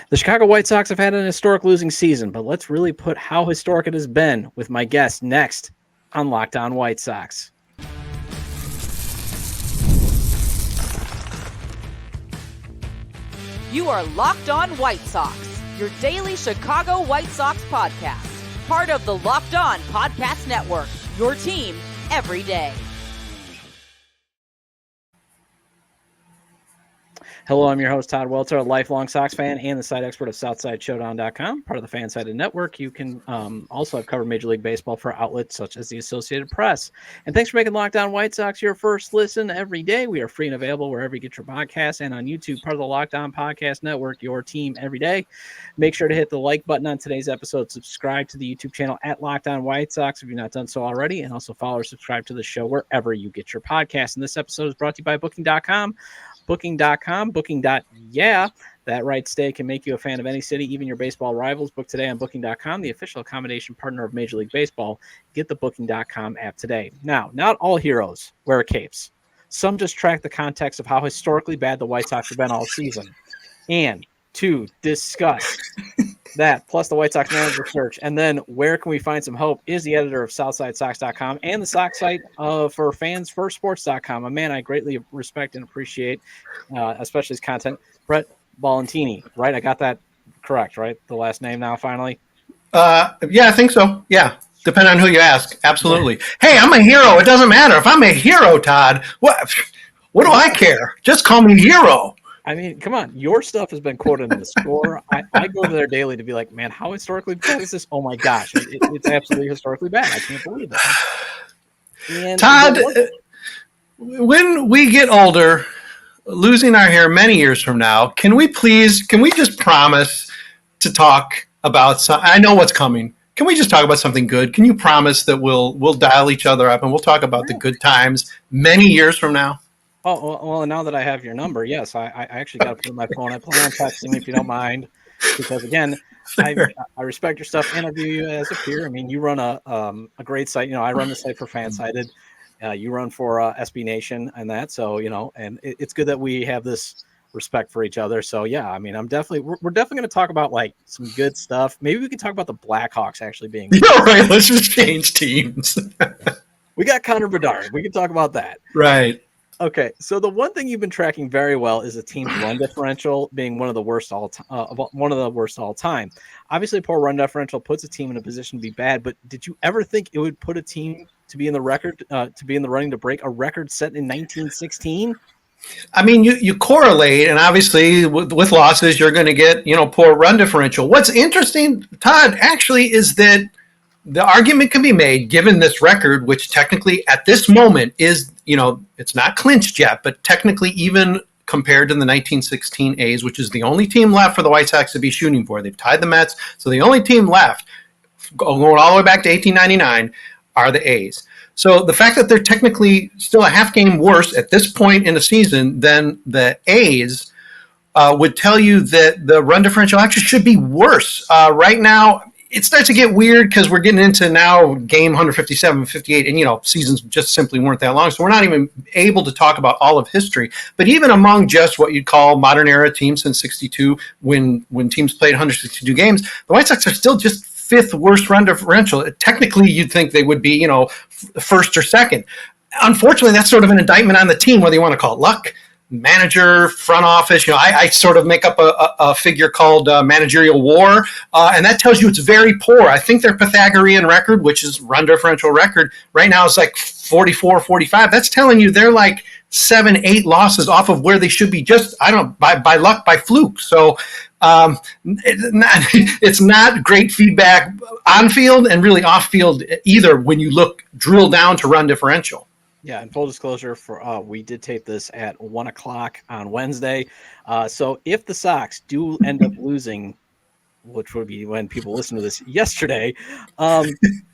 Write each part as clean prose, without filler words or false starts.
The Chicago White Sox have had an historic losing season, but let's really put how historic it has been with my guest next on Locked On White Sox. You are Locked On White Sox, your daily Chicago White Sox podcast. Part of the Locked On Podcast Network, your team every day. Hello, I'm your host, Todd Welter, a lifelong Sox fan and the site expert of SouthsideShowdown.com, part of the FanSided Network. You can also have covered Major League Baseball for outlets such as the Associated Press. And thanks for making Locked On White Sox your first listen every day. We are free and available wherever you get your podcasts and on YouTube, part of the Locked On Podcast Network, your team every day. Make sure to hit the like button on today's episode. Subscribe to the YouTube channel at Locked On White Sox if you've not done so already, and also follow or subscribe to the show wherever you get your podcasts. And this episode is brought to you by Booking.com. Booking.yeah, that right stay can make you a fan of any city, even your baseball rivals. Book today on Booking.com, the official accommodation partner of Major League Baseball. Get the Booking.com app today. Now, not all heroes wear capes. Some just track the context of how historically bad the White Sox have been all season. And to discuss that, plus the White Sox manager search, and then where can we find some hope, is the editor of SouthsideSox.com and the Sox site for fansfirstsports.com. A man I greatly respect and appreciate, especially his content, Brett Ballantini, right? I got that correct, right? The last name now, finally? Yeah, I think so. Yeah, depending on who you ask. Absolutely. Hey, I'm a hero. It doesn't matter. If I'm a hero, Todd, what do I care? Just call me hero. I mean, come on. Your stuff has been quoted in the Score. I go there daily to be like, man, how historically bad is this? Oh, my gosh. It's absolutely historically bad. I can't believe it. And Todd, when we get older, losing our hair many years from now, can we just promise to talk about I know what's coming. Can we just talk about something good? Can you promise that we'll dial each other up and we'll talk about the good times many years from now? Oh, well, now that I have your number, yes, I actually got to put it in my phone. I plan on texting if you don't mind, because, again, I respect your stuff and I view you as a peer. I mean, you run a great site. You know, I run the site for FanSided. You run for SB Nation and that. So, you know, and it's good that we have this respect for each other. So, yeah, I mean, we're definitely going to talk about, like, some good stuff. Maybe we can talk about the Blackhawks actually being good. Yeah, right. Let's just change teams. We got Connor Bedard. We can talk about that. Right. Okay, so the one thing you've been tracking very well is the team's run differential being one of the worst all time. Obviously, poor run differential puts a team in a position to be bad. But did you ever think it would put a team to be in the running to break a record set in 1916? I mean, you correlate, and obviously with losses, you're going to get poor run differential. What's interesting, Todd, actually, is that the argument can be made, given this record, which technically at this moment is, it's not clinched yet, but technically even compared to the 1916 A's, which is the only team left for the White Sox to be shooting for. They've tied the Mets. So the only team left, going all the way back to 1899, are the A's. So the fact that they're technically still a half game worse at this point in the season than the A's would tell you that the run differential actually should be worse. Right now, it starts to get weird because we're getting into now game 157, 58, and, seasons just simply weren't that long. So we're not even able to talk about all of history. But even among just what you'd call modern era teams since 62, when teams played 162 games, the White Sox are still just fifth worst run differential. Technically, you'd think they would be, first or second. Unfortunately, that's sort of an indictment on the team, whether you want to call it luck, manager, front office. I sort of make up a figure called managerial war, and that tells you it's very poor. I think their Pythagorean record, which is run differential record, right now is like 44, 45. That's telling you they're like 7-8 losses off of where they should be, just, I don't know, by luck, by fluke. So it's not great feedback on field and really off field either when you drill down to run differential. Yeah, and full disclosure, we did tape this at 1:00 on Wednesday. So if the Sox do end up losing, which would be when people listen to this yesterday,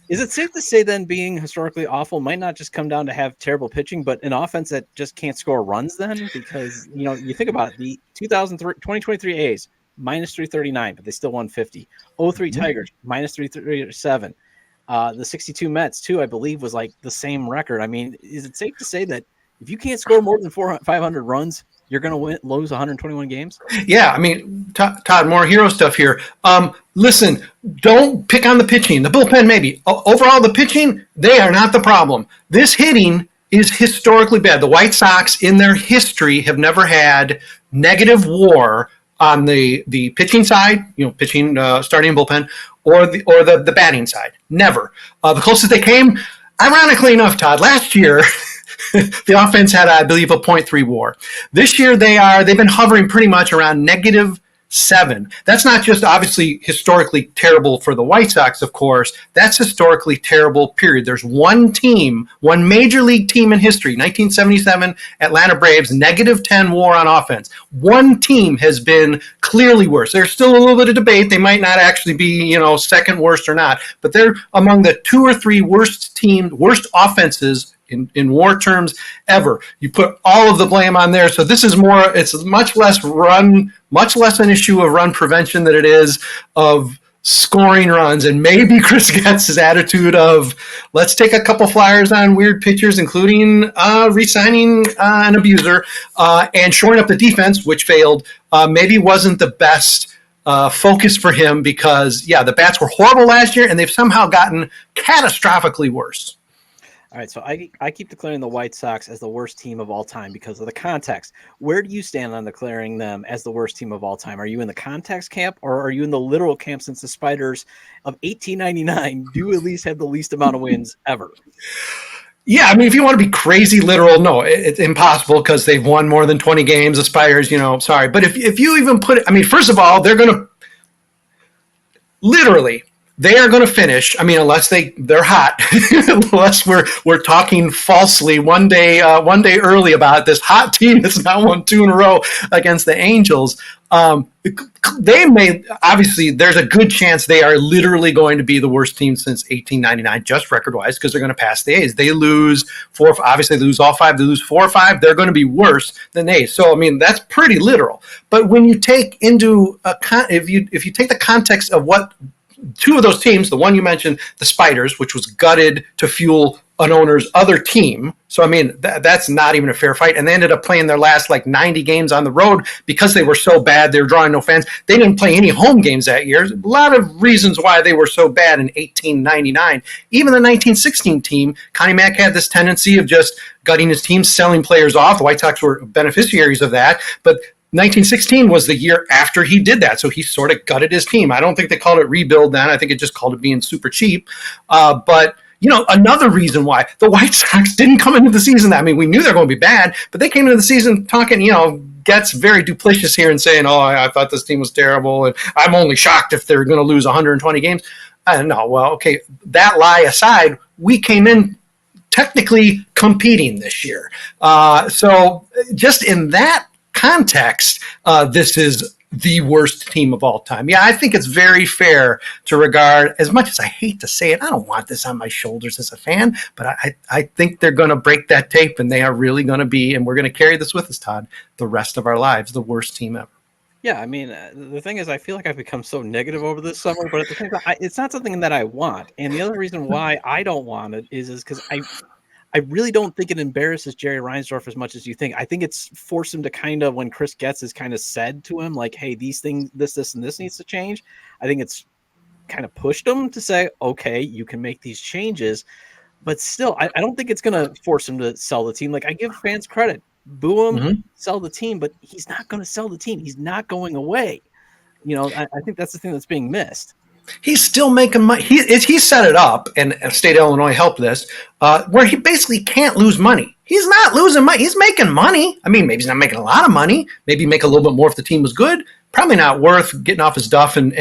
is it safe to say then being historically awful might not just come down to have terrible pitching, but an offense that just can't score runs then? Because, you think about it, the 2023 A's, minus 339, but they still won 50. 03 Tigers, minus 337. The 62 Mets, too, I believe, was like the same record. I mean, is it safe to say that if you can't score more than 500 runs, You're going to lose 121 games? Yeah, I mean, Todd, more hero stuff here. Listen, don't pick on the pitching. The bullpen, maybe. Overall, the pitching, they are not the problem. This hitting is historically bad. The White Sox, in their history, have never had negative WAR on the pitching side, pitching, starting bullpen, or the batting side. Never. The closest they came, ironically enough, Todd, last year, the offense had, I believe, a .3 WAR. This year they've been hovering pretty much around -7. That's not just obviously historically terrible for the White Sox, of course. That's historically terrible, period. There's one major league team in history, 1977 Atlanta Braves, -10 WAR on offense. One team has been clearly worse. There's still a little bit of debate. They might not actually be, second worst or not, but they're among the 2 or 3 worst offenses in WAR terms ever. You put all of the blame on there. So this is it's much less an issue of run prevention than it is of scoring runs. And maybe Chris Getz's attitude of, let's take a couple flyers on weird pitchers, including re-signing an abuser and shoring up the defense, which failed, maybe wasn't the best focus for him because, the bats were horrible last year and they've somehow gotten catastrophically worse. All right, so I keep declaring the White Sox as the worst team of all time because of the context. Where do you stand on declaring them as the worst team of all time? Are you in the context camp or are you in the literal camp since the Spiders of 1899 do at least have the least amount of wins ever? Yeah, I mean, if you want to be crazy literal, no, it's impossible because they've won more than 20 games. The Spiders, sorry. But if you even put it, I mean, first of all, they're going to literally – they are going to finish. I mean, unless they're hot, unless we're talking falsely one day early about this hot team that's now won 2 in a row against the Angels. They may obviously there's a good chance they are literally going to be the worst team since 1899, just record wise, because they're going to pass the A's. They lose 4. Obviously, they lose all 5. They lose 4 or 5. They're going to be worse than the A's. So I mean, that's pretty literal. But when you take into if you take the context of what 2 of those teams, the one you mentioned, the Spiders, which was gutted to fuel an owner's other team. So, I mean, that's not even a fair fight. And they ended up playing their last 90 games on the road because they were so bad. They were drawing no fans. They didn't play any home games that year. A lot of reasons why they were so bad in 1899. Even the 1916 team, Connie Mack had this tendency of just gutting his team, selling players off. The White Sox were beneficiaries of that. But 1916 was the year after he did that, so he sort of gutted his team. I don't think they called it rebuild then. I think it just called it being super cheap. But another reason why the White Sox didn't come into the season, I mean, we knew they were going to be bad, but they came into the season talking, gets very duplicitous here and saying, oh, I thought this team was terrible, and I'm only shocked if they're going to lose 120 games. No, well, okay, that lie aside, we came in technically competing this year. So just in that context, this is the worst team of all time. Yeah, I think it's very fair to regard, as much as I hate to say it, I don't want this on my shoulders as a fan, but I think they're going to break that tape and they are really going to be, and we're going to carry this with us, Todd, the rest of our lives, the worst team ever. Yeah, I mean, the thing is, I feel like I've become so negative over this summer, but at the same time, it's not something that I want. And the other reason why I don't want it is because I really don't think it embarrasses Jerry Reinsdorf as much as you think. I think it's forced him to kind of, when Chris Getz has kind of said to him, like, hey, these things, this, and this needs to change. I think it's kind of pushed him to say, okay, you can make these changes. But still, I don't think it's going to force him to sell the team. Like, I give fans credit. Boo him, sell the team, but he's not going to sell the team. He's not going away. I think that's the thing that's being missed. He's still making money. He set it up, and State of Illinois helped this, where he basically can't lose money. He's not losing money. He's making money. I mean, maybe he's not making a lot of money. Maybe make a little bit more if the team was good. Probably not worth getting off his duff and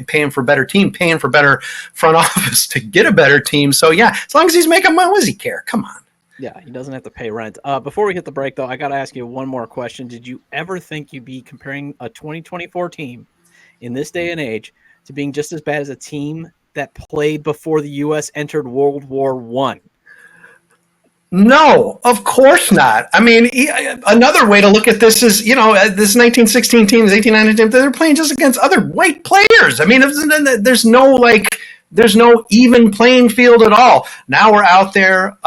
paying for a better team, paying for better front office to get a better team. So, yeah, as long as he's making money, what does he care? Come on. Yeah, he doesn't have to pay rent. Before we hit the break, though, I got to ask you one more question. Did you ever think you'd be comparing a 2024 team in this day and age to being just as bad as a team that played before the U.S. entered World War I? No, of course not. I mean, another way to look at this is, this 1916 team, this 1890 team, they're playing just against other white players. I mean, there's no even playing field at all. Now we're out there.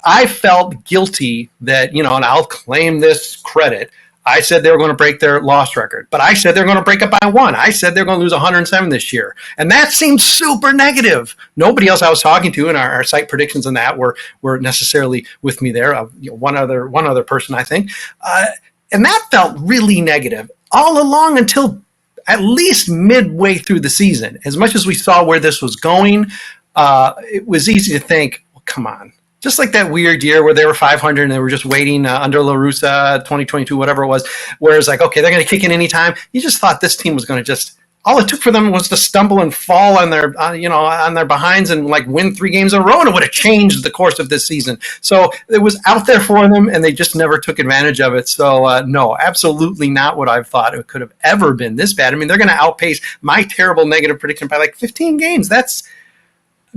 I felt guilty that, and I'll claim this credit, I said they were going to break their loss record, but I said they're going to break it by 1. I said they're going to lose 107 this year. And that seemed super negative. Nobody else I was talking to in our site predictions and that were necessarily with me there. One other person, I think. And that felt really negative all along until at least midway through the season. As much as we saw where this was going, it was easy to think, well, come on. Just like that weird year where they were 500 and they were just waiting under La Russa, 2022, whatever it was, where it's like, okay, they're going to kick in anytime. You just thought this team was going to just, all it took for them was to stumble and fall on their, on their behinds and like win 3 games in a row, and it would have changed the course of this season. So it was out there for them, and they just never took advantage of it. So no, absolutely not what I've thought it could have ever been this bad. I mean, they're going to outpace my terrible negative prediction by like 15 games. That's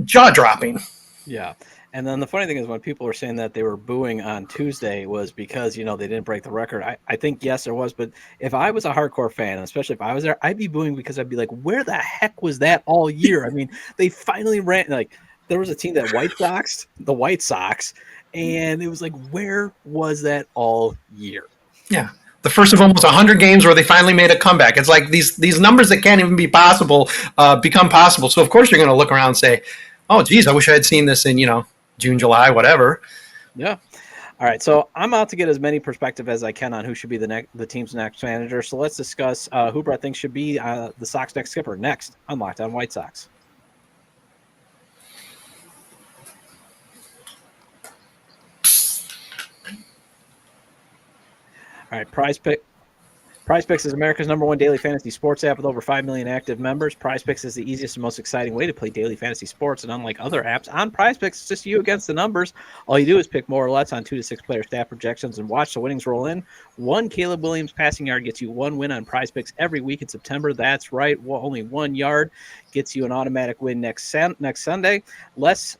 jaw-dropping. Yeah. And then the funny thing is when people were saying that they were booing on Tuesday was because, they didn't break the record. I think, yes, there was. But if I was a hardcore fan, especially if I was there, I'd be booing because I'd be like, where the heck was that all year? I mean, they finally ran. Like, there was a team that the White Sox, and it was like, where was that all year? Yeah. The first of almost 100 games where they finally made a comeback. It's like these numbers that can't even be possible become possible. So, of course, you're going to look around and say, oh, geez, I wish I had seen this in, June, July, whatever. Yeah. All right. So I'm out to get as many perspective as I can on who should be the team's next manager. So let's discuss who Brett thinks should be the Sox next skipper next on Locked On White Sox. All right. Prize Picks is America's #1 daily fantasy sports app with over 5 million active members. Prize Picks is the easiest and most exciting way to play daily fantasy sports. And unlike other apps, on Prize Picks, it's just you against the numbers. All you do is pick more or less on 2 to 6 player stat projections and watch the winnings roll in. 1 Caleb Williams passing yard gets you 1 win on Prize Picks every week in September. That's right. Only 1 yard gets you an automatic win next Sunday. Last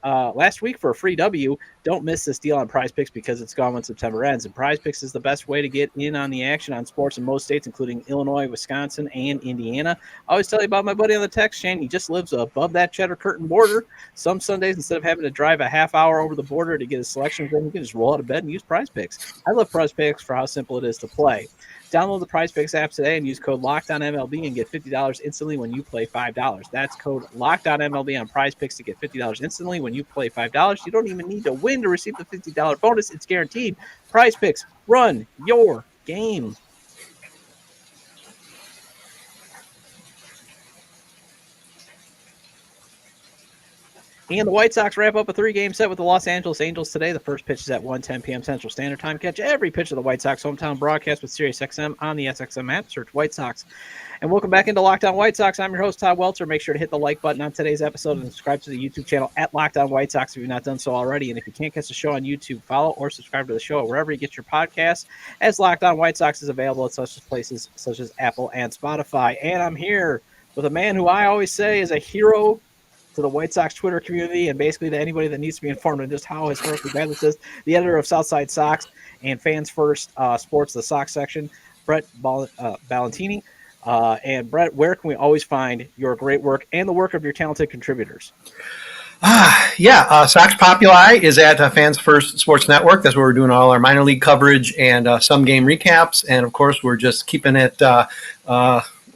week for a free W. Don't miss this deal on Prize Picks because it's gone when September ends. And Prize Picks is the best way to get in on the action on sports in most states, including Illinois, Wisconsin, and Indiana. I always tell you about my buddy on the text chain. He just lives above that Cheddar Curtain border. Some Sundays, instead of having to drive a half hour over the border to get his selections in, you can just roll out of bed and use Prize Picks. I love Prize Picks for how simple it is to play. Download the Prize Picks app today and use code LOCKEDONMLB and get $50 instantly when you play $5. That's code LOCKEDONMLB on Prize Picks to get $50 instantly when you play $5. You don't even need to win to receive the $50 bonus. It's guaranteed. Prize Picks, run your game. And the White Sox wrap up a 3-game set with the Los Angeles Angels today. The first pitch is at 1:10 p.m. Central Standard Time. Catch every pitch of the White Sox hometown broadcast with SiriusXM on the SXM app. Search White Sox. And welcome back into Locked On White Sox. I'm your host, Todd Welter. Make sure to hit the like button on today's episode and subscribe to the YouTube channel at Locked On White Sox if you've not done so already. And if you can't catch the show on YouTube, follow or subscribe to the show wherever you get your podcasts, as Locked On White Sox is available at such places such as Apple and Spotify. And I'm here with a man who I always say is a hero to the White Sox Twitter community and basically to anybody that needs to be informed on just how historically bad this is, the editor of Southside Sox and Fans First Sports, the Sox section, Brett Ballantini. And Brett, where can we always find your great work and the work of your talented contributors? Sox Populi is at Fans First Sports Network. That's where we're doing all our minor league coverage and some game recaps. And, of course, we're just keeping it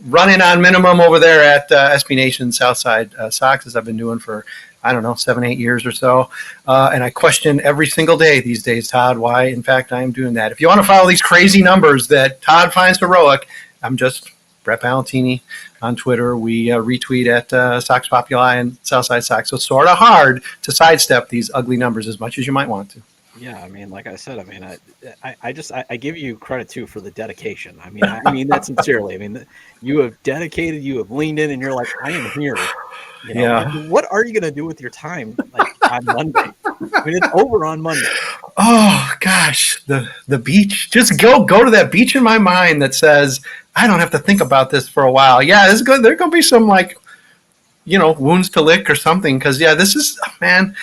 running on minimum over there at SB Nation Southside Sox, as I've been doing for, 7-8 years or so. And I question every single day these days, Todd, why, in fact, I am doing that. If you want to follow these crazy numbers that Todd finds heroic, I'm just Brett Ballantini on Twitter. We retweet at Sox Populi and Southside Sox. So it's sort of hard to sidestep these ugly numbers as much as you might want to. Yeah, I mean, like I said, I give you credit too for the dedication. I mean that sincerely. I mean, you have dedicated, you have leaned in, and you're like, I am here. Yeah. What are you going to do with your time on Monday? I mean, it's over on Monday. Oh gosh, the beach. Just go to that beach in my mind that says I don't have to think about this for a while. Yeah, there's going to be some wounds to lick or something because this is man.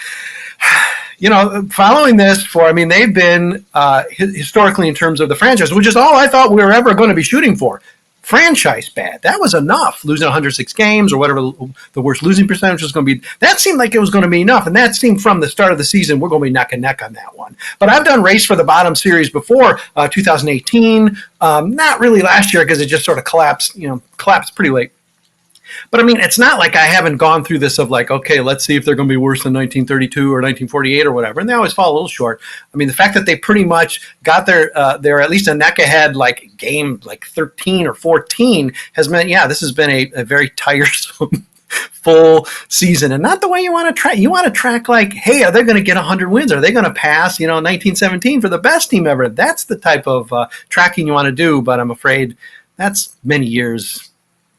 Following this they've been historically in terms of the franchise, which is all I thought we were ever going to be shooting for. franchise bad. That was enough. Losing 106 games or whatever the worst losing percentage was going to be. That seemed like it was going to be enough. And that seemed from the start of the season, we're going to be neck and neck on that one. But I've done race for the bottom series before, 2018. Not really last year because it just sort of collapsed pretty late. But I mean, it's not like I haven't gone through this of like, okay, let's see if they're going to be worse than 1932 or 1948 or whatever. And they always fall a little short. I mean, the fact that they pretty much got they're at least a neck ahead, like game like 13 or 14 has meant, this has been a very tiresome full season, and not the way you want to track. You want to track like, hey, are they going to get 100 wins? Are they going to pass, 1917 for the best team ever? That's the type of tracking you want to do. But I'm afraid that's many years,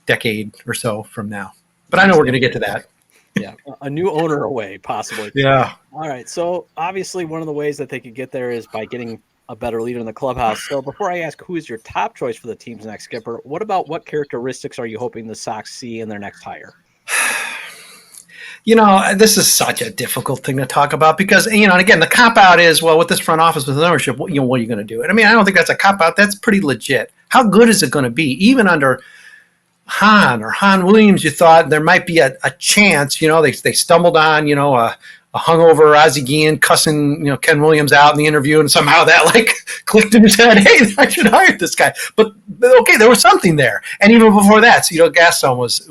decade or so from now. But I know we're going to get to that. Yeah, a new owner away, possibly. Yeah. All right. So obviously, one of the ways that they could get there is by getting a better leader in the clubhouse. So before I ask who is your top choice for the team's next skipper, what characteristics are you hoping the Sox see in their next hire? This is such a difficult thing to talk about because, and again, the cop-out is, well, with this front office, with ownership, what are you going to do? And I mean, I don't think that's a cop-out. That's pretty legit. How good is it going to be? Even under Han Williams, you thought there might be a chance. They stumbled on, a hungover Ozzie Guillen cussing, Ken Williams out in the interview, and somehow that like clicked in his head. Hey, I should hire this guy. But okay, there was something there. And even before that, Gaston was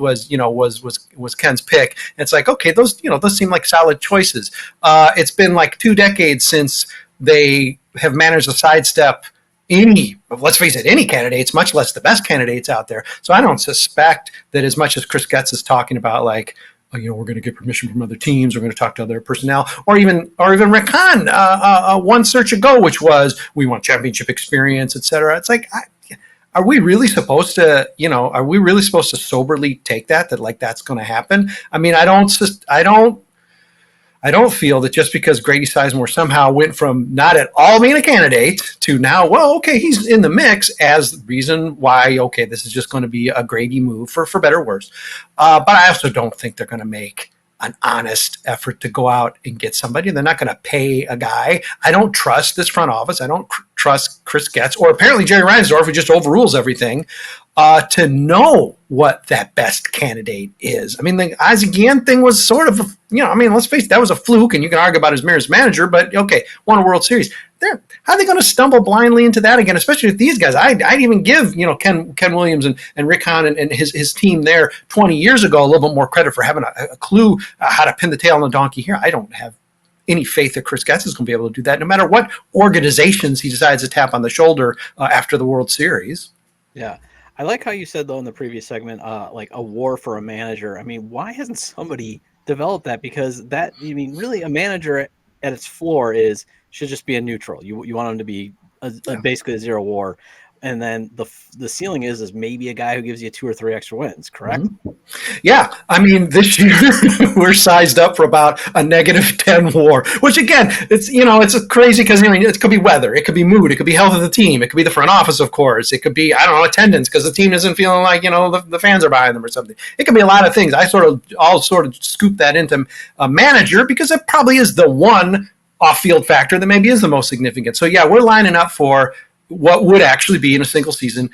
Ken's pick. And it's like, okay, those seem like solid choices. It's been like 2 decades since they have managed to sidestep let's face it, any candidates, much less the best candidates out there. So I don't suspect that as much as Chris Getz is talking about, like, we're going to get permission from other teams, we're going to talk to other personnel, or even Rick Hahn, one search ago, which was, we want championship experience, et cetera. It's like, are we really supposed to soberly take that like that's going to happen? I mean, I don't feel that just because Grady Sizemore somehow went from not at all being a candidate to now, well, okay, he's in the mix as the reason why, okay, this is just going to be a Grady move for better or worse. But I also don't think they're going to make an honest effort to go out and get somebody. They're not going to pay a guy. I don't trust this front office. I don't trust Chris Getz, or apparently Jerry Reinsdorf, who just overrules everything, to know what that best candidate is. I mean, the Ozzie Guillen thing was sort of, let's face it, that was a fluke, and you can argue about his Mariners manager, but okay, won a World Series. How are they going to stumble blindly into that again, especially with these guys? I'd even give, Ken Williams and Rick Hahn and his team there 20 years ago a little bit more credit for having a clue how to pin the tail on the donkey here. I don't have any faith that Chris Getz is going to be able to do that, no matter what organizations he decides to tap on the shoulder after the World Series. Yeah. I like how you said, though, in the previous segment, like a war for a manager. I mean, why hasn't somebody developed that? Because really a manager at its floor should just be a neutral. You want him to be basically a zero war. And then the ceiling is maybe a guy who gives you 2 or 3 extra wins, correct? Mm-hmm. Yeah. I mean, this year we're sized up for about a -10 WAR, which again, it's crazy because it could be weather, it could be mood, it could be health of the team, it could be the front office, of course, it could be, I don't know, attendance because the team isn't feeling like the fans are behind them or something. It could be a lot of things. I'll sort of scoop that into a manager because it probably is the one off-field factor that maybe is the most significant. So yeah, we're lining up for what would actually be in a single season,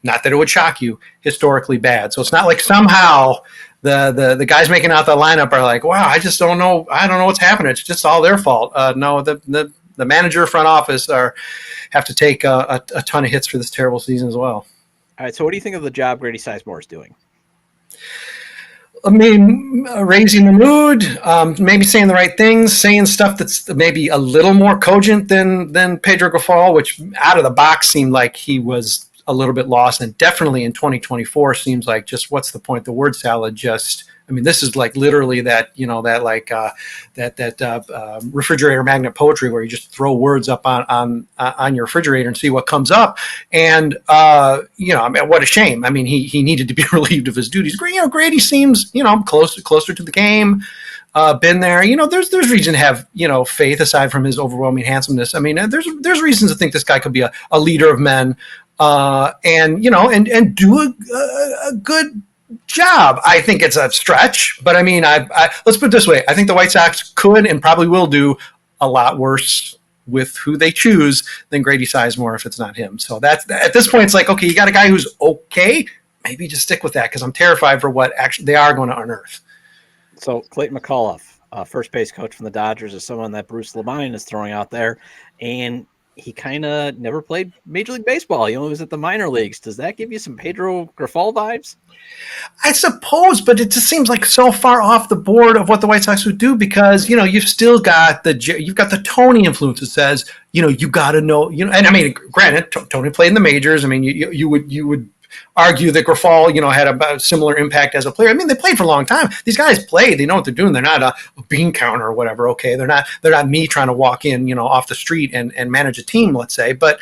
not that it would shock you, historically bad. So it's not like somehow the guys making out the lineup are like, wow, I just don't know. I don't know what's happening. It's just all their fault. No, the manager, front office have to take a ton of hits for this terrible season as well. All right. So what do you think of the job Grady Sizemore is doing? I mean, raising the mood, maybe saying the right things, saying stuff that's maybe a little more cogent than Pedro Grifol, which out of the box seemed like he was a little bit lost, and definitely in 2024 seems like just what's the point? The word salad just. I mean, this is like literally that refrigerator magnet poetry where you just throw words up on your refrigerator and see what comes up. And I mean, what a shame. I mean, he needed to be relieved of his duties. Grady seems closer to the game. Been there. There's reason to have faith aside from his overwhelming handsomeness. I mean, there's reasons to think this guy could be a leader of men, and do a good job. I think it's a stretch, but I mean, let's put it this way. I think the White Sox could and probably will do a lot worse with who they choose than Grady Sizemore if it's not him. So that's at this point, it's like, okay, you got a guy who's okay. Maybe just stick with that because I'm terrified for what actually they are going to unearth. So Clayton McAuliffe, first base coach from the Dodgers, is someone that Bruce Lamine is throwing out there, and he kind of never played Major League Baseball. He only was at the minor leagues. Does that give you some Pedro Grifol vibes? I suppose, but it just seems like so far off the board of what the White Sox would do because, you've still got you've got the Tony influence that says, you got to know, and I mean, granted, Tony played in the majors. I mean, you would argue that Grifol, had a similar impact as a player. I mean, they played for a long time. These guys played. They know what they're doing. They're not a bean counter or whatever. Okay, they're not me trying to walk in, off the street and manage a team, let's say. But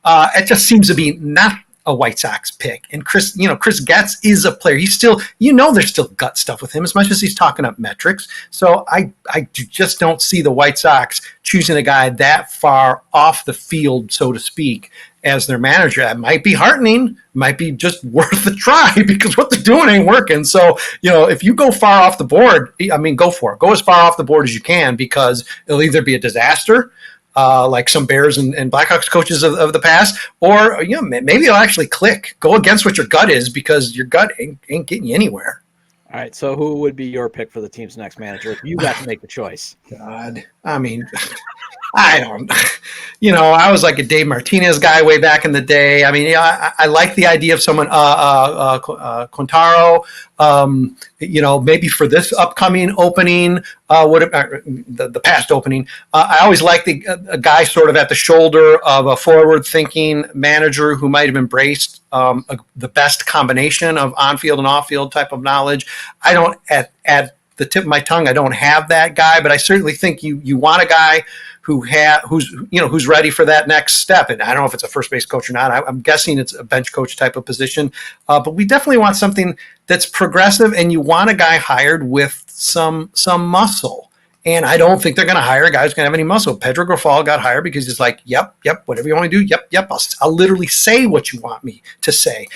it just seems to be not a White Sox pick. And Chris Getz is a player. He's still, there's still gut stuff with him as much as he's talking up metrics. So I just don't see the White Sox choosing a guy that far off the field, so to speak, as their manager. That might be heartening, might be just worth a try because what they're doing ain't working. So, if you go far off the board, I mean, go for it. Go as far off the board as you can because it'll either be a disaster, like some Bears and Blackhawks coaches of the past, or, maybe it'll actually click. Go against what your gut is because your gut ain't getting you anywhere. All right, so who would be your pick for the team's next manager if you got to make the choice? God, I mean, I don't, I was like a Dave Martinez guy way back in the day. I mean, I like the idea of someone, Quintaro, maybe for this upcoming opening, the past opening. I always liked a guy sort of at the shoulder of a forward-thinking manager who might have embraced the best combination of on-field and off-field type of knowledge. I don't, at the tip of my tongue, I don't have that guy, but I certainly think you want a guy who's ready for that next step. And I don't know if it's a first base coach or not. I'm guessing it's a bench coach type of position. But we definitely want something that's progressive, and you want a guy hired with some muscle. And I don't think they're going to hire a guy who's going to have any muscle. Pedro Grifol got hired because he's like, yep, whatever you want to do, yep, I'll literally say what you want me to say.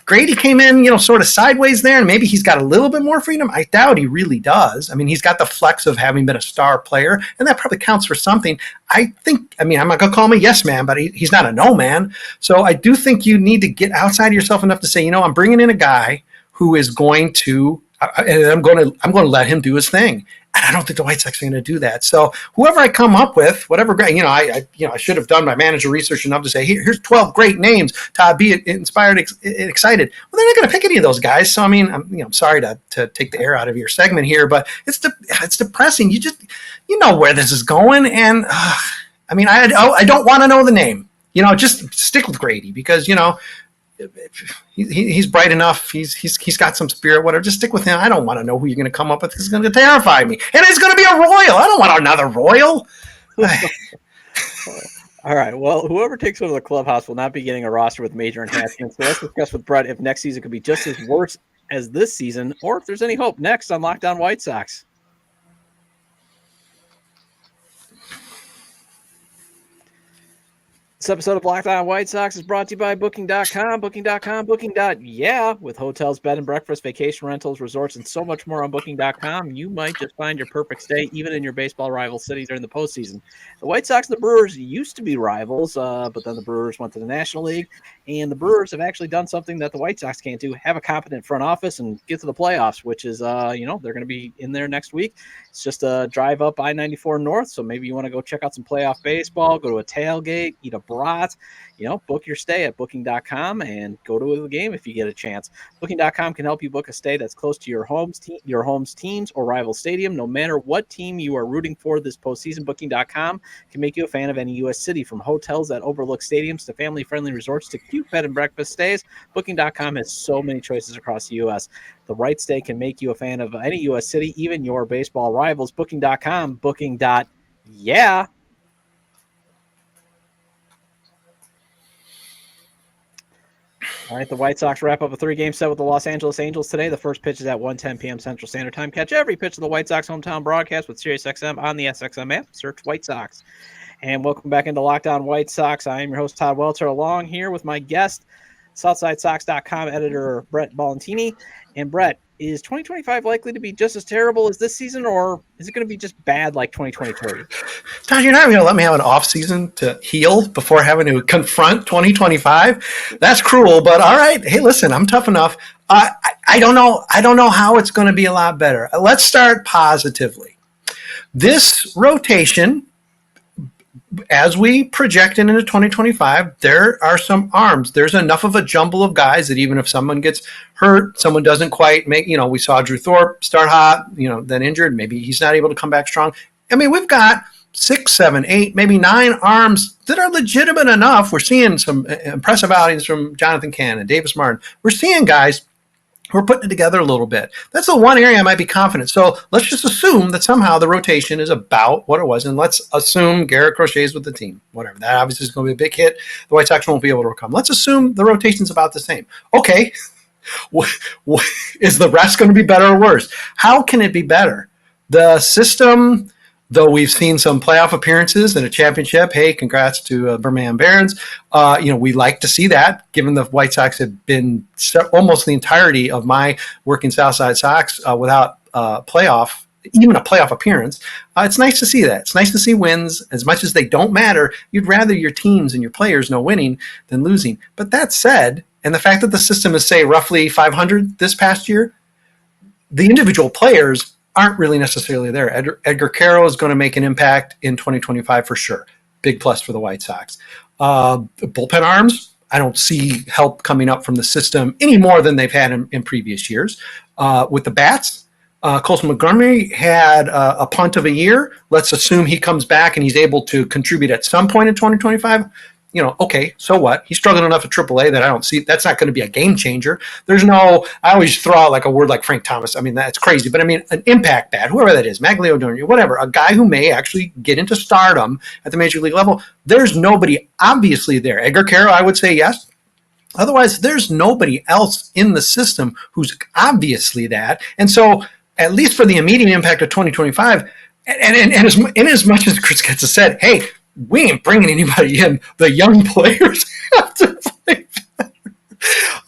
Grady came in, sort of sideways there, and maybe he's got a little bit more freedom. I doubt he really does. I mean, he's got the flex of having been a star player, and that probably counts for something. I'm not going to call him a yes man, but he's not a no man. So I do think you need to get outside of yourself enough to say, I'm bringing in a guy who is going to, and I'm going to let him do his thing. And I don't think the White Sox are going to do that. So whoever I come up with, whatever, I should have done my manager research enough to say, here's 12 great names. Todd, be inspired, excited. Well, they're not going to pick any of those guys. So I mean, I'm sorry to take the air out of your segment here, but it's depressing. You just where this is going, and I don't want to know the name. Just stick with Grady because he's bright enough. He's got some spirit, whatever. Just stick with him. I don't want to know who you're going to come up with. It's going to terrify me. And it's going to be a Royal. I don't want another Royal. All right. Well, whoever takes over the clubhouse will not be getting a roster with major enhancements. So let's discuss with Brett if next season could be just as worse as this season, or if there's any hope. Next on Locked On White Sox. This episode of Locked On White Sox is brought to you by Booking.com. Booking.com, with hotels, bed and breakfast, vacation rentals, resorts, and so much more on Booking.com. You might just find your perfect stay, even in your baseball rival city during the postseason. The White Sox and the Brewers used to be rivals, but then the Brewers went to the National League, and the Brewers have actually done something that the White Sox can't do, have a competent front office and get to the playoffs, which is, they're going to be in there next week. It's just a drive up I-94 North, so maybe you want to go check out some playoff baseball, go to a tailgate, eat a brat, book your stay at Booking.com and go to the game if you get a chance. Booking.com can help you book a stay that's close to your home's teams or rival stadium. No matter what team you are rooting for this postseason, Booking.com can make you a fan of any U.S. city, from hotels that overlook stadiums to family-friendly resorts to cute bed and breakfast stays. Booking.com has so many choices across the U.S. The right stay can make you a fan of any U.S. city, even your baseball rivals. Booking.com, Booking.yeah. All right, the White Sox wrap up a 3-game set with the Los Angeles Angels today. The first pitch is at 1:10 p.m. Central Standard Time. Catch every pitch of the White Sox hometown broadcast with SiriusXM on the SXM app. Search White Sox. And welcome back into Locked On White Sox. I am your host, Todd Welter, along here with my guest, SouthsideSox.com editor Brett Ballantini. And Brett, is 2025 likely to be just as terrible as this season, or is it going to be just bad like 2023? Todd, you're not going to let me have an off season to heal before having to confront 2025. That's cruel, but all right. Hey, listen, I'm tough enough. I don't know. I don't know how it's going to be a lot better. Let's start positively. This rotation, as we project into 2025, there are some arms. There's enough of a jumble of guys that even if someone gets hurt, someone doesn't quite make, we saw Drew Thorpe start hot, then injured. Maybe he's not able to come back strong. I mean, we've got 6, 7, 8, maybe 9 arms that are legitimate enough. We're seeing some impressive outings from Jonathan Cannon, Davis Martin. We're seeing guys who are putting it together a little bit. That's the one area I might be confident. So let's just assume that somehow the rotation is about what it was, and let's assume Garrett Crochet's with the team. Whatever. That obviously is going to be a big hit. The White Sox won't be able to overcome. Let's assume the rotation's about the same. Okay. Is the rest going to be better or worse? How can it be better? The system, though we've seen some playoff appearances and a championship, hey, congrats to Birmingham Barons. We like to see that, given the White Sox have been almost the entirety of my working Southside Sox without even a playoff appearance. It's nice to see that. It's nice to see wins. As much as they don't matter, you'd rather your teams and your players know winning than losing. But that said, and the fact that the system is, say, roughly 500 this past year, the individual players aren't really necessarily there. Edgar Caro is going to make an impact in 2025 for sure. Big plus for the White Sox. Bullpen arms, I don't see help coming up from the system any more than they've had in previous years. With the bats, Colson Montgomery had a punt of a year. Let's assume he comes back and he's able to contribute at some point in 2025. Okay, so what? He's struggling enough at AAA that I don't see that's not going to be a game changer. I always throw out like a word like Frank Thomas. I mean, that's crazy, but I mean, an impact bat, whoever that is, Maglio Jr., whatever, a guy who may actually get into stardom at the major league level. There's nobody obviously there. Edgar Caro, I would say yes. Otherwise, there's nobody else in the system who's obviously that. And so, at least for the immediate impact of 2025, and as much as Chris Getz has said, hey, we ain't bringing anybody in. The young players have to play better.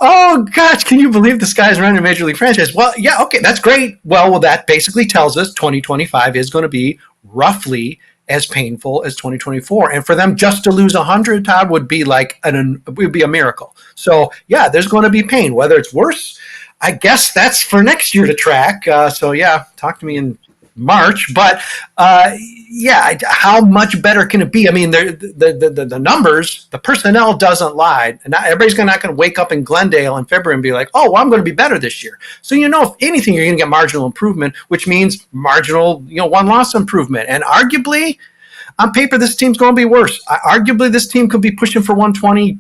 Oh, gosh, can you believe this guy's running a Major League franchise? Well, yeah, okay, that's great. Well, that basically tells us 2025 is going to be roughly as painful as 2024. And for them just to lose 100, Todd, would be would be a miracle. So, yeah, there's going to be pain. Whether it's worse, I guess that's for next year to track. Talk to me in March, but how much better can it be? I mean, the numbers, the personnel doesn't lie, and everybody's not going to wake up in Glendale in February and be like, "Oh, well, I'm going to be better this year." So if anything, you're going to get marginal improvement, which means marginal, 1-loss improvement, and arguably, on paper, this team's going to be worse. Arguably, this team could be pushing for 120,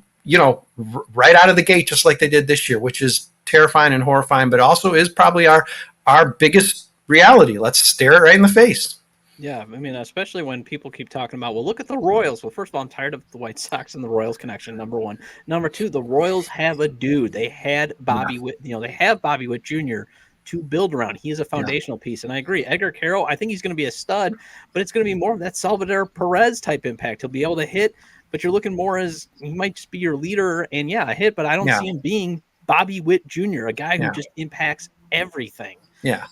right out of the gate, just like they did this year, which is terrifying and horrifying, but also is probably our biggest reality. Let's stare it right in the face. Yeah, I mean, especially when people keep talking about, well, look at the Royals. Well, first of all, I'm tired of the White Sox and the Royals connection, number one. Number two, the Royals have a dude. They had Bobby Witt, they have Bobby Witt Jr. to build around. He is a foundational piece, and I agree. Edgar Caro, I think he's going to be a stud, but it's going to be more of that Salvador Perez type impact. He'll be able to hit, but you're looking more as he might just be your leader and a hit, but I don't see him being Bobby Witt Jr., a guy who just impacts everything. Yeah.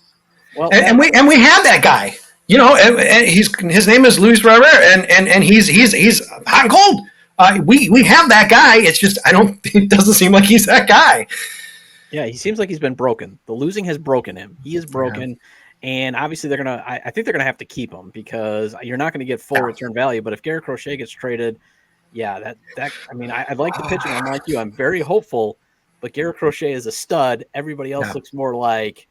Well, and we have that guy, and his name is Luis Herrera, and he's hot and cold. We have that guy. It's just it doesn't seem like he's that guy. Yeah, he seems like he's been broken. The losing has broken him. He is broken, and obviously I think they're gonna have to keep him because you're not gonna get full return value. But if Garrett Crochet gets traded, I like the pitching. I'm like you. I'm very hopeful, but Garrett Crochet is a stud. Everybody else looks more like.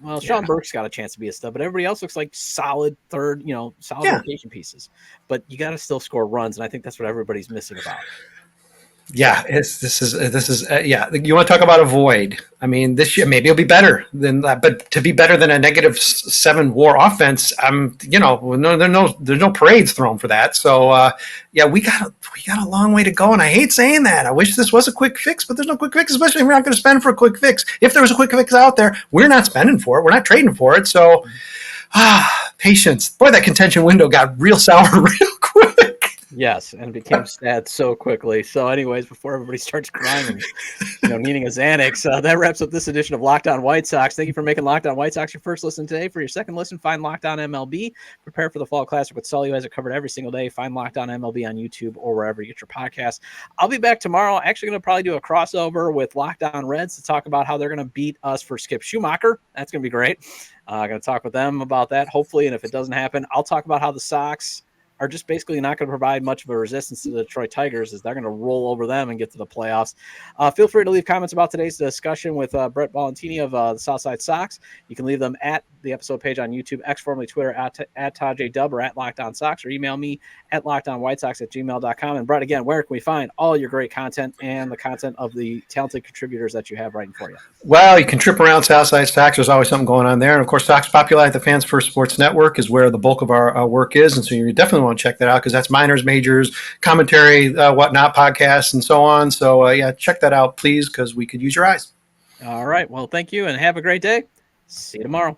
Well, Sean Burke's got a chance to be a stud, but everybody else looks like solid third, solid rotation pieces. But you got to still score runs, and I think that's what everybody's missing about it. Yeah, this is you want to talk about a void. I mean, this year maybe it'll be better than that, but to be better than a -7 WAR offense, there's no parades thrown for that. So we got a long way to go, and I hate saying that. I wish this was a quick fix, but there's no quick fix, especially if we're not going to spend for a quick fix. If there was a quick fix out there, we're not spending for it. We're not trading for it. So patience. Boy, that contention window got real sour real quick. Yes, and it became sad so quickly. So, anyways, before everybody starts crying and needing a Xanax, that wraps up this edition of Locked On White Sox. Thank you for making Locked On White Sox your first listen today. For your second listen, find Locked On MLB. Prepare for the Fall Classic with Sully, who has it covered every single day. Find Locked On MLB on YouTube or wherever you get your podcasts. I'll be back tomorrow. Actually, going to probably do a crossover with Locked On Reds to talk about how they're going to beat us for Skip Schumacher. That's going to be great. I'm going to talk with them about that, hopefully. And if it doesn't happen, I'll talk about how the Sox are just basically not going to provide much of a resistance to the Detroit Tigers, as they're going to roll over them and get to the playoffs. Feel free to leave comments about today's discussion with Brett Ballantini of the Southside Sox. You can leave them at the episode page on YouTube, X formerly Twitter, at Todd J. Dub, or at Locked On Sox, or email me at lockedonwhitesox@gmail.com. And Brett, again, where can we find all your great content and the content of the talented contributors that you have writing for you? Well, you can trip around Southside Sox. There's always something going on there. And, of course, Sox Populi at the Fans First Sports Network is where the bulk of our work is. And so you definitely want to check that out, because that's minors, majors, commentary, whatnot, podcasts, and so on. So, check that out, please, because we could use your eyes. All right. Well, thank you, and have a great day. See you tomorrow.